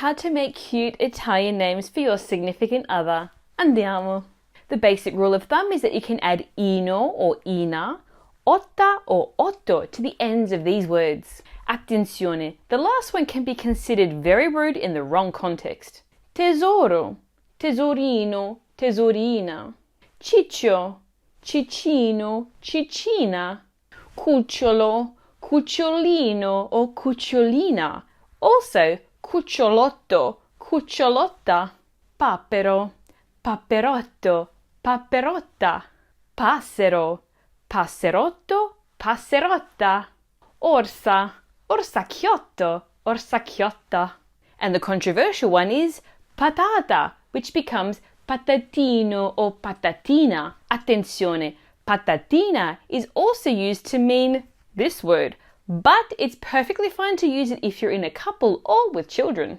how to make cute Italian names for your significant other. Andiamo! The basic rule of thumb is that you can add ino or ina, otta or otto to the ends of these words. Attenzione, the last one can be considered very rude in the wrong context. Tesoro, tesorino, tesorina. Ciccio, ciccino, ciccina. Cucciolo, cucciolino or cucciolina. Also, cucciolotto, cucciolotta. Papero, paperotto, paperotta. Passero, passerotto, passerotta. Orsa, orsacchiotto, orsacchiotta. And the controversial one is patata, which becomes patatino or patatina. Attenzione, patatina is also used to mean this word, but it's perfectly fine to use it if you're in a couple or with children.